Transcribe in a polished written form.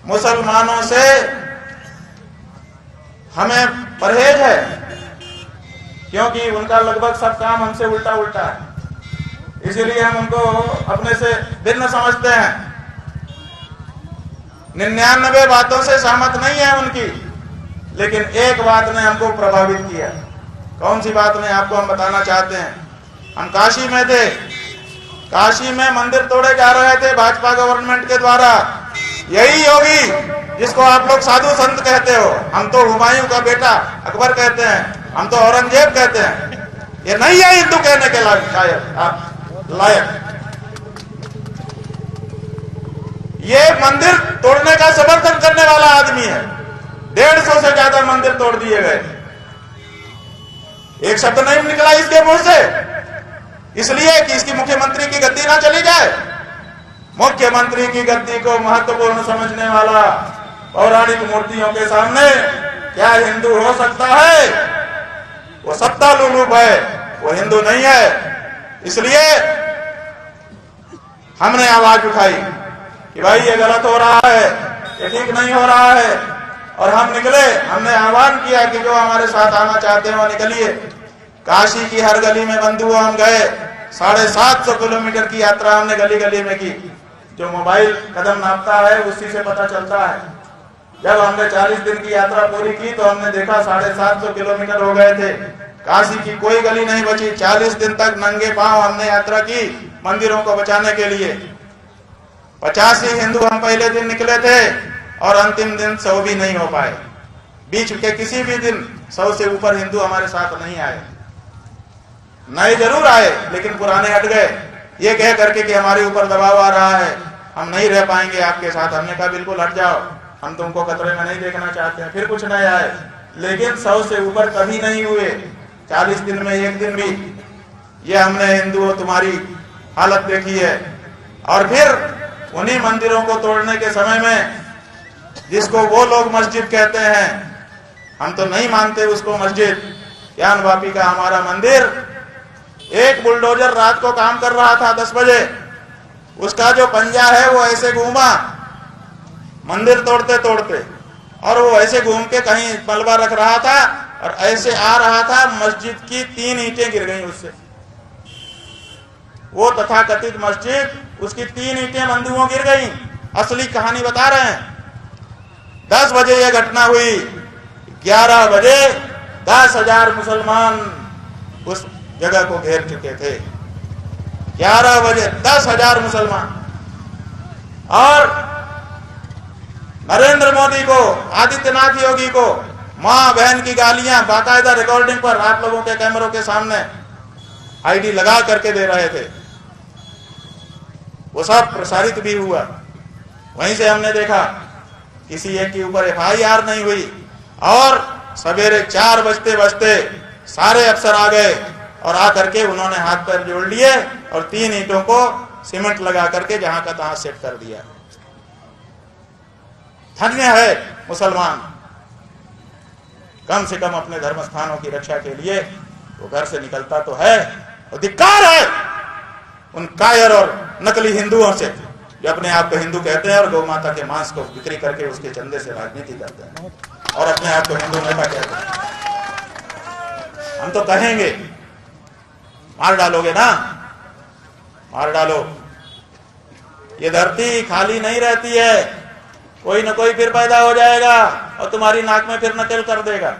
मुसलमानों से हमें परहेज है, क्योंकि उनका लगभग सब काम हमसे उल्टा उल्टा है, इसीलिए हम उनको अपने से भिन्न समझते हैं। 99 बातों से सहमत नहीं है उनकी, लेकिन एक बात ने हमको प्रभावित किया। कौन सी बात ने आपको हम बताना चाहते हैं। हम काशी में थे, काशी में मंदिर तोड़े जा रहे थे भाजपा गवर्नमेंट के द्वारा। यही योगी जिसको आप लोग साधु संत कहते हो, हम तो हुमायूं का बेटा अकबर कहते हैं, हम तो औरंगजेब कहते हैं, ये नहीं है हिंदू कहने के लायक। ये मंदिर तोड़ने का समर्थन करने वाला आदमी है। 150 से ज्यादा मंदिर तोड़ दिए गए, एक शब्द नहीं निकला इसके मुंह से, इसलिए कि इसकी मुख्यमंत्री की गद्दी ना चली जाए। मुख्यमंत्री की गद्दी को महत्वपूर्ण समझने वाला पौराणिक मूर्तियों के सामने क्या हिंदू हो सकता है? वो सत्ता लुलूप है, वो हिंदू नहीं है। इसलिए हमने आवाज उठाई कि भाई ये गलत हो रहा है, ये ठीक नहीं हो रहा है, और हम निकले। हमने आह्वान किया कि जो हमारे साथ आना चाहते हैं वो निकलिए। काशी की हर गली में बंधु हम गए। 750 किलोमीटर की यात्रा हमने गली गली में की। जो मोबाइल कदम नापता है उसी से पता चलता है। जब हमने 40 दिन की यात्रा पूरी की तो हमने देखा 750 किलोमीटर हो गए थे, काशी की कोई गली नहीं बची। 40 दिन तक नंगे पांव हमने यात्रा की मंदिरों को बचाने के लिए। 85 हिंदू हम पहले दिन निकले थे और अंतिम दिन 100 भी नहीं हो पाए। बीच के किसी भी दिन 100 से ऊपर हिंदू हमारे साथ नहीं आए। नए जरूर आए, लेकिन पुराने हट गए, ये कह करके कि हमारे ऊपर दबाव आ रहा है, हम नहीं रह पाएंगे आपके साथ। हमने कहा बिल्कुल हट जाओ, हम तुमको खतरे में नहीं देखना चाहते हैं। फिर कुछ नए आए, लेकिन 100 से ऊपर कभी नहीं हुए 40 दिन में एक दिन भी। ये हमने हिंदुओं तुम्हारी हालत देखी है। और फिर उन्हीं मंदिरों को तोड़ने के समय में, जिसको वो लोग मस्जिद कहते हैं, हम तो नहीं मानते उसको मस्जिद, ज्ञान वापी का हमारा मंदिर, एक बुलडोजर रात को काम कर रहा था 10 बजे, उसका जो पंजा है वो ऐसे घूमा मंदिर तोड़ते तोड़ते, और वो ऐसे घूम के कहीं मलबा रख रहा था और ऐसे आ रहा था, मस्जिद की 3 ईंटें गिर गई उससे। वो तथाकथित मस्जिद, उसकी 3 ईंटें बंधुओं गिर गई। असली कहानी बता रहे हैं। 10 बजे ये घटना हुई, 11 बजे 10,000 मुसलमान उस जगह को घेर चुके थे। 11 बजे 10,000 मुसलमान। और नरेंद्र मोदी को, आदित्यनाथ योगी को मां बहन की गालियां बाकायदा रिकॉर्डिंग पर आप लोगों के कैमरों के सामने आईडी लगा करके दे रहे थे। वो सब प्रसारित भी हुआ। वहीं से हमने देखा किसी एक के ऊपर FIR नहीं हुई, और सवेरे 4 बजते बजते सारे अफसर आ गए और आकर के उन्होंने हाथ पैर जोड़ लिए और 3 ईंटों को सीमेंट लगा करके जहां का तहां सेट कर दिया। धन्य है मुसलमान, कम से कम अपने धर्म स्थानों की रक्षा के लिए वो घर से निकलता तो है। और धिक्कार है उन कायर और नकली हिंदुओं से जो अपने आप को हिंदू कहते हैं और गौ माता के मांस को बिक्री करके उसके चंदे से राजनीति करते हैं और अपने आप को हिंदू नेता कहते हैं। हम तो कहेंगे, मार डालोगे ना, मार डालो। ये धरती खाली नहीं रहती है, कोई न कोई फिर पैदा हो जाएगा और तुम्हारी नाक में फिर नकेल कर देगा।